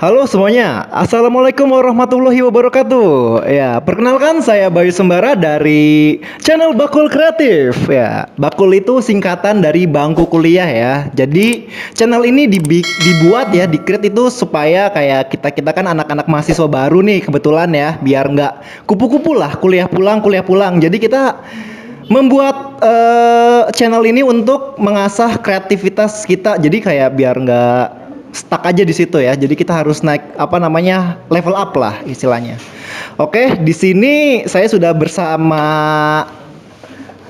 Halo semuanya, Assalamualaikum warahmatullahi wabarakatuh. Ya, perkenalkan saya Bayu Sembara dari channel Bakul Kreatif. Ya, Bakul itu singkatan dari bangku kuliah ya. Jadi channel ini dibuat ya, di-create itu supaya kayak kita kan anak-anak mahasiswa baru nih kebetulan ya, biar nggak kupu-kupu lah kuliah pulang. Jadi kita membuat channel ini untuk mengasah kreativitas kita. Jadi kayak biar nggak stuck aja di situ ya. Jadi kita harus naik apa namanya level up lah istilahnya. Oke, di sini saya sudah bersama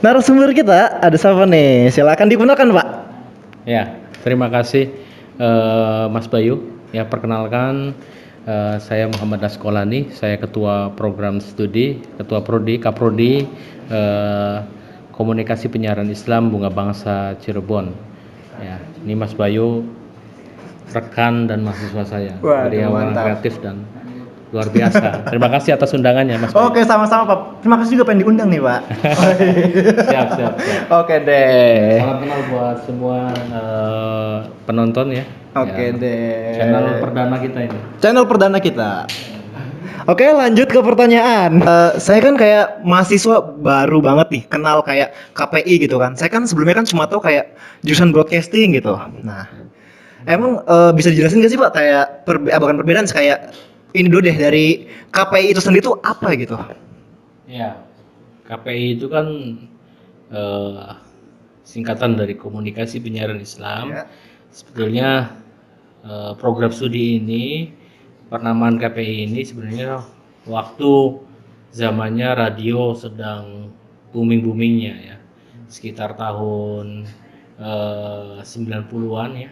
narasumber kita. Ada siapa nih? Silakan diperkenalkan, Pak. Ya, terima kasih Mas Bayu. Ya, perkenalkan saya Muhammad Naskolani, saya Ketua Program Studi, Ketua Prodi, Kaprodi Komunikasi Penyiaran Islam Bunga Bangsa Cirebon. Ya, ini Mas Bayu, rekan dan mahasiswa saya. Waduh, Beliau orang mantap. kreatif dan luar biasa. Terima kasih atas undangannya, Mas Bayu. Oke, sama-sama, Pak. Terima kasih juga pengen diundang nih, Pak. Siap. Oke deh. Salam kenal buat semua penonton ya. Oke Ya, deh. Channel perdana kita ini. Channel perdana kita. Oke, lanjut ke pertanyaan. Saya kan kayak mahasiswa baru banget nih, kenal kayak KPI gitu kan. Saya kan sebelumnya kan cuma tahu kayak jurusan broadcasting gitu. Nah, emang bisa dijelasin nggak sih Pak kayak bukan perbedaan sih, kayak ini dulu deh dari KPI itu sendiri tuh apa gitu? Ya, KPI itu kan eh, singkatan dari Komunikasi Penyiaran Islam. Ya. Sebetulnya program studi ini, penamaan KPI ini sebenarnya waktu zamannya radio sedang booming-boomingnya ya, sekitar tahun 90-an ya.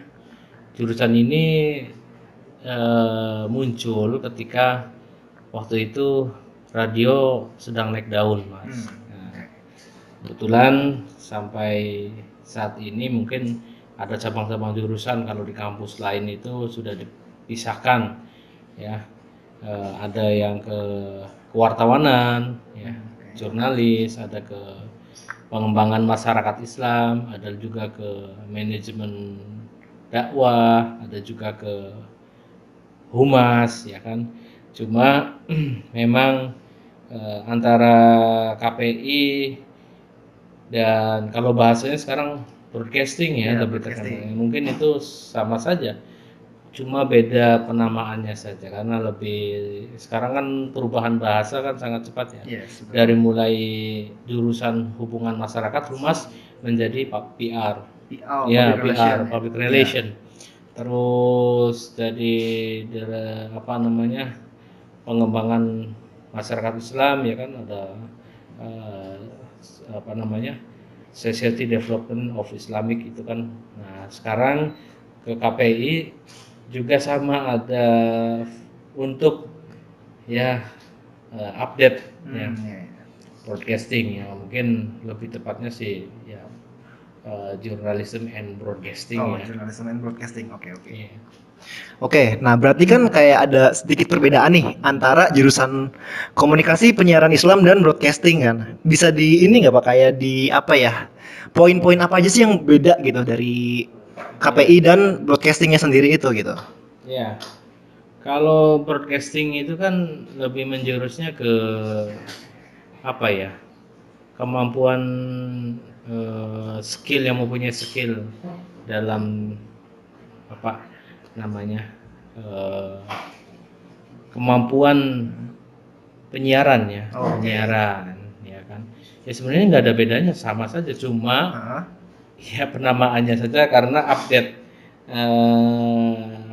Jurusan ini muncul ketika waktu itu radio sedang naik daun, Mas. Nah, kebetulan sampai saat ini mungkin ada cabang-cabang jurusan, kalau di kampus lain itu sudah dipisahkan ya. Ada yang ke kewartawanan ya, jurnalis, ada ke pengembangan masyarakat Islam, ada juga ke manajemen dakwah, ada juga ke humas ya kan. Cuma memang antara KPI dan kalau bahasanya sekarang broadcasting ya, lebih terkenal. Mungkin itu sama saja, cuma beda penamaannya saja, karena lebih sekarang kan perubahan bahasa kan sangat cepat ya. Dari mulai jurusan hubungan masyarakat humas menjadi PR. Ya, PR, public relation. Terus jadi apa namanya, pengembangan masyarakat Islam ya kan, ada apa namanya, Society Development of Islamic itu kan. Nah, sekarang ke KPI juga sama, ada untuk ya update ya broadcasting ya, mungkin lebih tepatnya sih ya journalism and broadcasting ya. Journalism and broadcasting. Oke. Iya. Oke, nah berarti kan kayak ada sedikit perbedaan nih antara jurusan komunikasi penyiaran Islam dan broadcasting kan. Bisa di ini nggak Pak, kayak di apa ya? Poin-poin apa aja sih yang beda gitu dari KPI dan broadcastingnya sendiri itu gitu? Ya, kalau broadcasting itu kan lebih menjurusnya ke apa ya, kemampuan skill, yang mempunyai skill dalam apa namanya, kemampuan penyiaran ya, penyiaran ya kan. Ya sebenarnya nggak ada bedanya, sama saja, cuma ya penamaannya saja, karena update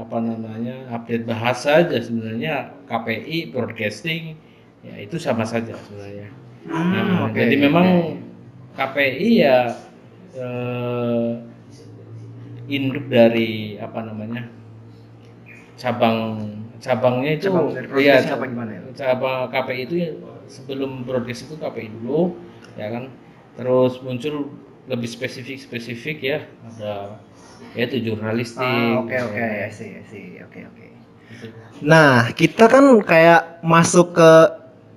apa namanya, update bahasa aja sebenarnya. KPI broadcasting ya itu sama saja sebenarnya. Jadi memang KPI ya induk dari apa namanya, cabangnya itu ya, cabang KPI itu sebelum broadcast itu KPI dulu ya kan, terus muncul lebih spesifik ya, ada yaitu jurnalistik. Oke. Nah, kita kan kayak masuk ke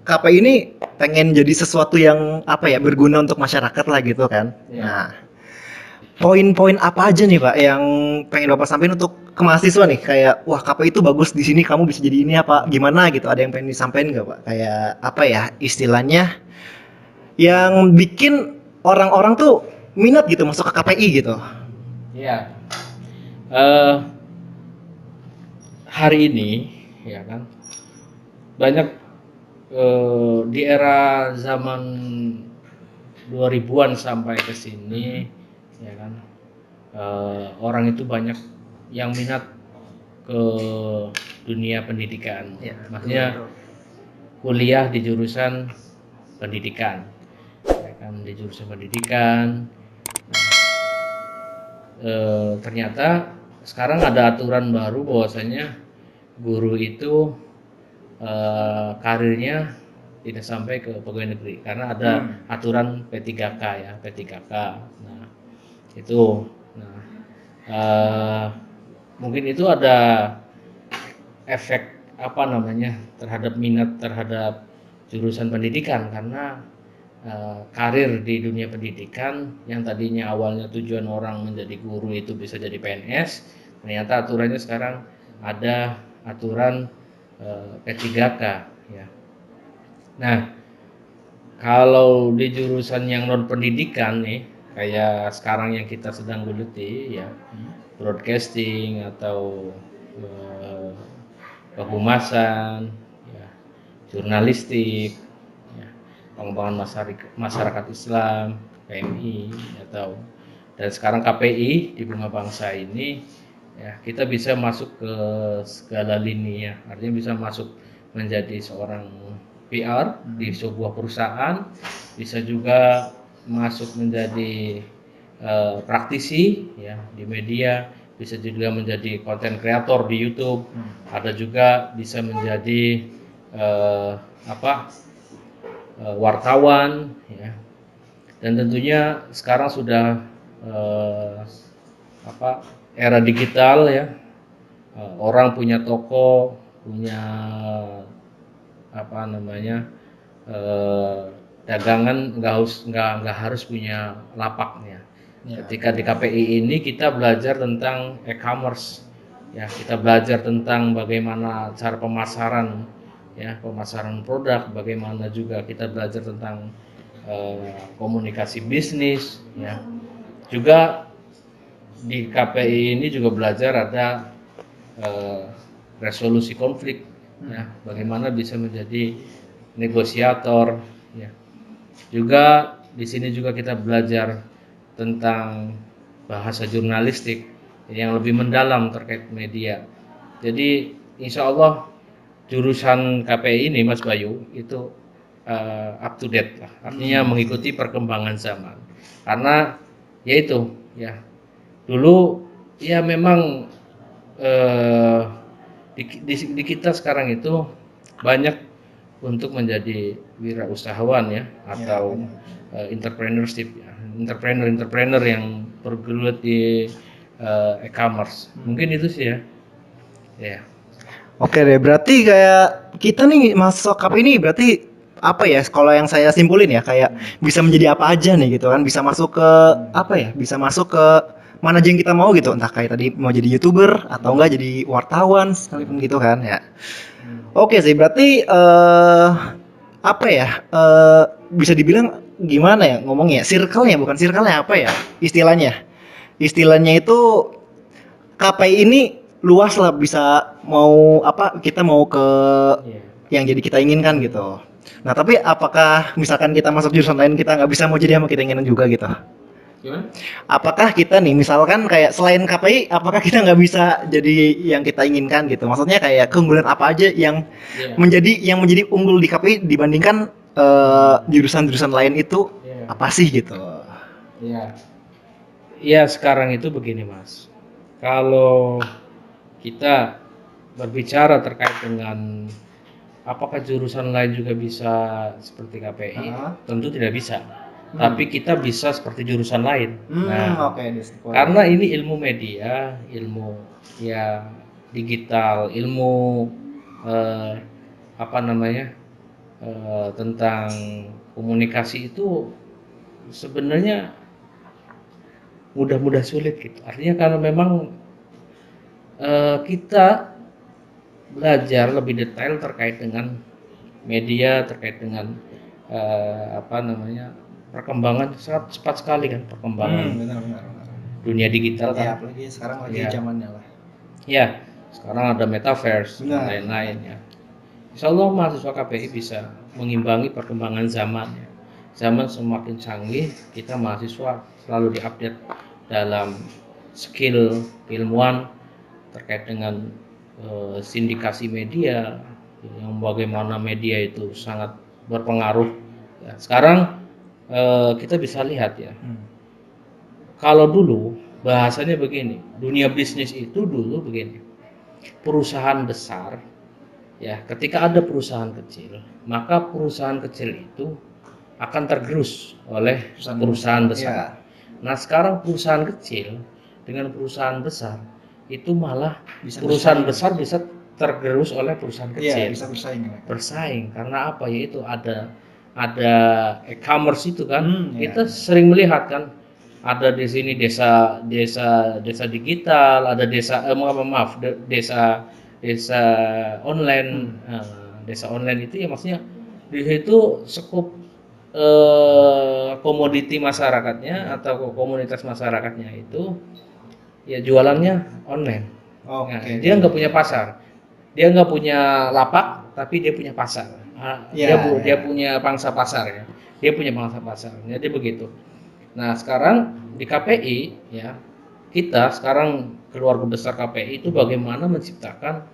KPI ini pengen jadi sesuatu yang apa ya, berguna untuk masyarakat lah gitu kan. Ya. Nah, poin-poin apa aja nih Pak yang pengen Bapak sampaikan untuk ke mahasiswa nih, kayak wah KPI itu bagus di sini, kamu bisa jadi ini apa gimana gitu, ada yang pengen disampaikan nggak Pak, kayak apa ya istilahnya yang bikin orang-orang tuh minat gitu masuk ke KPI gitu. Ya, eh, hari ini ya kan banyak di era zaman 2000-an sampai ke sini ya kan orang itu banyak yang minat ke dunia pendidikan. Ya, Maksudnya kuliah di jurusan pendidikan. Ya kan di jurusan pendidikan ternyata sekarang ada aturan baru bahwasanya guru itu karirnya tidak sampai ke pegawai negeri karena ada aturan P3K ya, P3K. Nah, itu. Nah, eh, mungkin itu ada efek apa namanya terhadap minat terhadap jurusan pendidikan karena karir di dunia pendidikan yang tadinya awalnya tujuan orang menjadi guru itu bisa jadi PNS, ternyata aturannya sekarang ada aturan P3K ya. Nah, kalau di jurusan yang non pendidikan nih, kayak sekarang yang kita sedang geluti ya, broadcasting atau eh, kehumasan, ya, jurnalistik, ya, pengembangan masyarakat Islam, PMI atau dan sekarang KPI di Bunga Bangsa ini ya kita bisa masuk ke segala lini ya, artinya bisa masuk menjadi seorang PR di sebuah perusahaan, bisa juga masuk menjadi praktisi ya di media, bisa juga menjadi konten kreator di YouTube, ada juga bisa menjadi eh, apa wartawan ya, dan tentunya sekarang sudah eh, apa era digital ya. Orang punya toko, punya apa namanya eh, dagangan nggak harus punya lapaknya. Ya. Ketika di KPI ini kita belajar tentang e-commerce, ya kita belajar tentang bagaimana cara pemasaran, ya pemasaran produk, bagaimana juga kita belajar tentang komunikasi bisnis, ya juga di KPI ini juga belajar ada resolusi konflik, ya bagaimana bisa menjadi negosiator, ya juga di sini juga kita belajar tentang bahasa jurnalistik yang lebih mendalam terkait media. Jadi insya Allah jurusan KPI ini Mas Bayu itu up to date lah, artinya mengikuti perkembangan zaman. Karena yaitu ya dulu ya memang eh, di kita sekarang itu banyak untuk menjadi wirausahawan ya atau entrepreneurship ya, entrepreneur yang bergelut di e-commerce. Mungkin itu sih ya. Ya. Oke deh, berarti kayak kita nih masuk KPI ini berarti apa ya, kalau yang saya simpulin ya kayak bisa menjadi apa aja nih gitu kan, bisa masuk ke apa ya, bisa masuk ke mana aja yang kita mau gitu, entah kayak tadi mau jadi YouTuber atau enggak jadi wartawan sekalipun gitu kan ya. Oke sih, berarti apa ya? Bisa dibilang gimana ya ngomongnya? Circle-nya, bukan circle-nya, apa ya? Istilahnya. Istilahnya itu KPI ini luas lah, bisa mau apa kita mau ke yang jadi kita inginkan gitu. Nah, tapi apakah misalkan kita masuk jurusan lain kita nggak bisa mau jadi yang kita inginkan juga gitu? Gimana? Apakah kita nih misalkan kayak selain KPI, apakah kita nggak bisa jadi yang kita inginkan gitu? Maksudnya kayak keunggulan apa aja yang menjadi unggul di KPI dibandingkan jurusan-jurusan lain itu apa sih gitu? Iya. Iya, sekarang itu begini, Mas. Kalau kita berbicara terkait dengan apakah jurusan lain juga bisa seperti KPI, tentu tidak bisa. Tapi kita bisa seperti jurusan lain. Nah, karena ini ilmu media, ilmu ya digital, ilmu eh, apa namanya tentang komunikasi itu sebenarnya mudah-mudah sulit gitu. Artinya kalau memang kita belajar lebih detail terkait dengan media, terkait dengan apa namanya, perkembangan sangat cepat sekali kan perkembangan Benar. dunia digital Ya, kan. apalagi sekarang lagi Ya. zamannya lah. Ya, sekarang ada metaverse dan Benar. lain-lain ya. Insya Allah mahasiswa KPI bisa mengimbangi perkembangan zaman ya. Zaman semakin canggih, kita mahasiswa selalu diupdate dalam skill ilmuwan terkait dengan sindikasi media, yang bagaimana media itu sangat berpengaruh. Ya, sekarang kita bisa lihat ya, kalau dulu bahasanya begini, dunia bisnis itu dulu begini, perusahaan besar ya, ketika ada perusahaan kecil, maka perusahaan kecil itu akan tergerus oleh perusahaan besar. Nah, sekarang perusahaan kecil dengan perusahaan besar itu malah perusahaan besar bisa tergerus oleh perusahaan kecil. Bisa bersaing. Bersaing karena apa? Yaitu ada e-commerce itu kan. Iya. Kita sering melihat kan, ada di sini desa digital, ada desa online. Desa online itu ya maksudnya di situ skup komoditi masyarakatnya atau komunitas masyarakatnya itu ya jualannya online. Nah, dia nggak punya pasar, dia nggak punya lapak, tapi dia punya pasar. Dia punya pangsa pasar ya, dia punya pangsa pasar. Jadi begitu. Nah, sekarang di KPI ya, kita sekarang keluarga besar KPI itu bagaimana menciptakan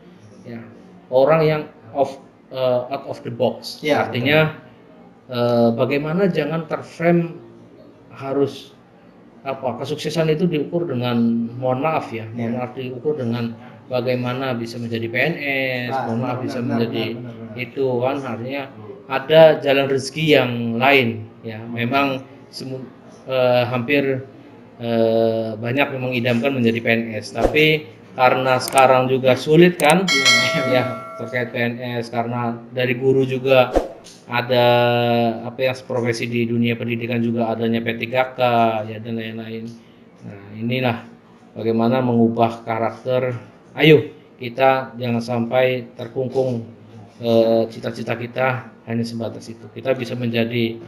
ya orang yang out of the box. Ya, artinya bagaimana jangan terframe harus kesuksesan itu diukur dengan, mohon maaf ya, diukur dengan bagaimana bisa menjadi PNS, bisa menjadi itu kan, artinya ada jalan rezeki yang lain ya. Memang hampir banyak memang idamkan menjadi PNS, tapi karena sekarang juga sulit kan ya terkait PNS, karena dari guru juga ada profesi di dunia pendidikan juga adanya P3K ya dan lain-lain. Nah, inilah bagaimana mengubah karakter. Ayo kita jangan sampai terkungkung cita-cita kita hanya sebatas itu. Kita bisa menjadi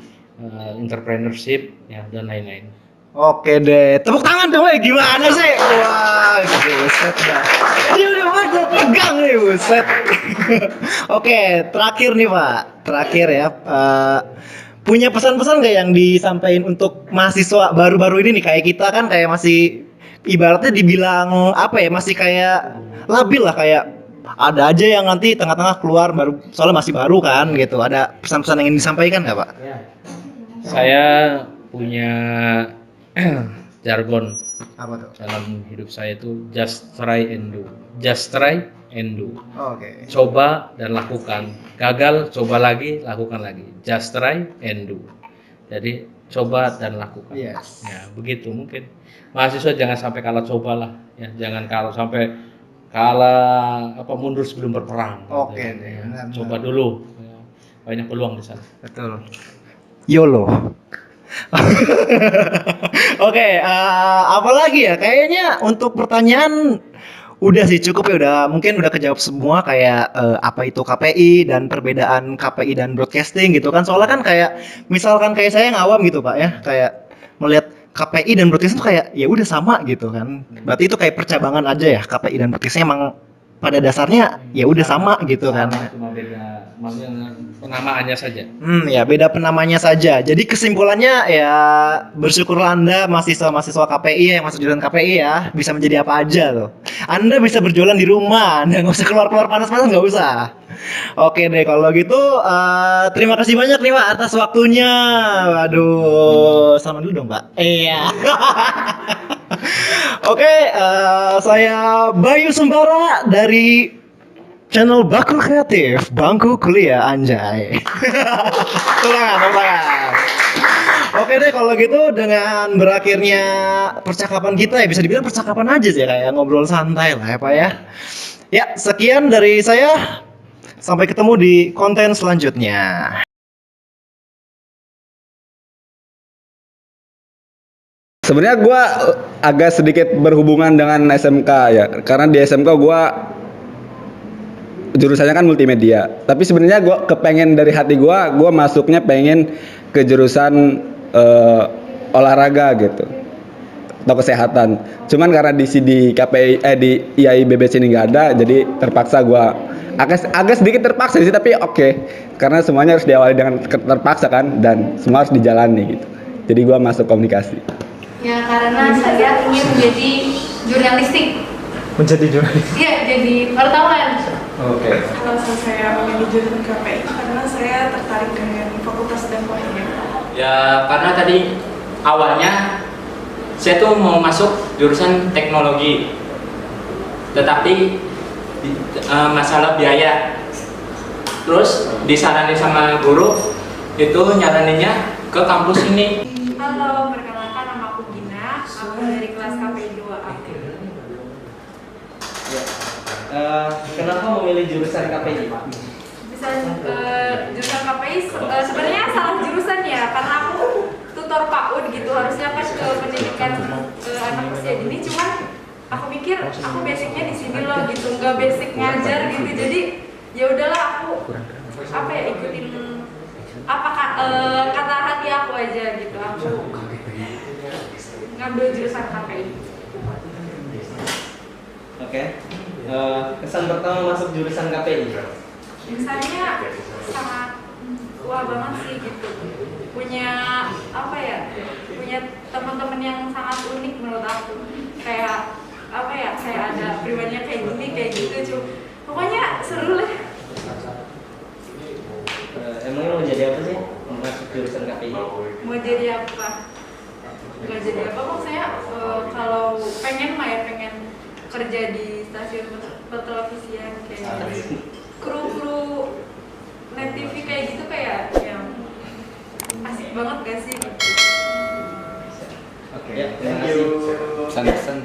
entrepreneurship ya dan lain-lain. Oke deh, tepuk tangan dong, gimana sih? Wah, buset dah. Ini udah banget pegang nih, buset. Oke, terakhir nih Pak, terakhir ya. Punya pesan-pesan nggak yang disampaikan untuk mahasiswa baru-baru ini nih, kayak kita kan kayak masih ibaratnya dibilang apa ya, masih kayak labil lah, kayak ada aja yang nanti tengah-tengah keluar baru, soalnya masih baru kan gitu. Ada pesan-pesan yang ingin disampaikan nggak Pak? Saya punya jargon Apa tuh? dalam hidup saya itu just try and do. Just try and do. Oke. Coba dan lakukan. Gagal, coba lagi, lakukan lagi. Just try and do. Jadi coba dan lakukan. Yes. Ya, begitu mungkin. Mahasiswa jangan sampai kalah coba lah, ya. Jangan kalau sampai mundur sebelum berperang. Oke gitu, deh, ya. benar. Coba dulu. Ya. Banyak peluang di sana. Betul. YOLO. Oke, apa lagi ya? Kayaknya untuk pertanyaan udah sih cukup ya, mungkin udah kejawab semua, kayak apa itu KPI dan perbedaan KPI dan broadcasting gitu kan. Soalnya kan kayak misalkan kayak saya yang awam gitu Pak ya, kayak melihat KPI dan broadcasting tuh kayak ya udah sama gitu kan. Berarti itu kayak percabangan aja ya, KPI dan broadcasting emang pada dasarnya ya udah sama gitu kan. Cuma beda penamaannya saja. Ya beda penamanya saja. Jadi kesimpulannya ya, bersyukurlah Anda mahasiswa-mahasiswa KPI yang masuk jurusan KPI ya, bisa menjadi apa aja loh. Anda bisa berjualan di rumah, Anda nggak usah keluar-keluar panas-panas, nggak usah. Oke deh kalau gitu, terima kasih banyak nih Pak atas waktunya. Waduh, sama dulu dong Pak. Iya. Oke, saya Bayu Sembara dari channel Bakul Kreatif, bangku kuliah anjay. Tangan. Oke deh kalau gitu, dengan berakhirnya percakapan kita ya, bisa dibilang percakapan aja sih, kayak ngobrol santai lah ya Pak ya. Ya, sekian dari saya. Sampai ketemu di konten selanjutnya. Sebenarnya gue agak sedikit berhubungan dengan SMK ya, karena di SMK gue jurusannya kan multimedia. Tapi sebenarnya gue kepengen dari hati gue masuknya pengen ke jurusan olahraga gitu atau kesehatan. Cuman karena di KPI di IAI BBC ini nggak ada, jadi terpaksa gue agak sedikit terpaksa sih, tapi oke. Karena semuanya harus diawali dengan terpaksa kan, dan semua harus dijalani gitu. Jadi gue masuk komunikasi. Ya karena saya ingin menjadi jurnalistik. Menjadi jurnalis. Iya, jadi wartawan. Oke. Alasan saya memilih jurusan KPI karena saya tertarik dengan fakultas dan politeknik. Ya karena tadi awalnya saya tuh mau masuk jurusan teknologi, tetapi masalah biaya. Terus disaranin sama guru, itu nyaraninnya ke kampus ini. Halo, perkenalkan nama aku Gina. Aku dari kelas KPI 2A. Kenapa memilih jurusan KPI? Bisa jurusan KPI sebenarnya salah jurusan ya, karena aku tutor PAUD gitu, harusnya kan ke pendidikan anak usia dini, cuman aku mikir aku basicnya di sini loh gitu, nggak basic ngajar gitu, jadi ya udahlah aku apa ya ikutin apa kata hati aku aja gitu, aku ngambil jurusan KPI. Oke. Kesan pertama masuk jurusan KPI. Misalnya sangat wah banget sih gitu, punya apa ya, punya teman-teman yang sangat unik menurut aku, kayak apa ya, kayak ada pribadinya kayak gini kayak gitu, pokoknya seru lah. Emangnya mau jadi apa sih masuk jurusan KPI? Mau jadi apa? Gak jadi apa, maksudnya kalau pengen mah ya pengen kerja di stasiun pertelevisian kayak kru net TV kayak gitu, kayak yang asik banget gak sih? Oke. Ya, thank you. Pesan-pesan.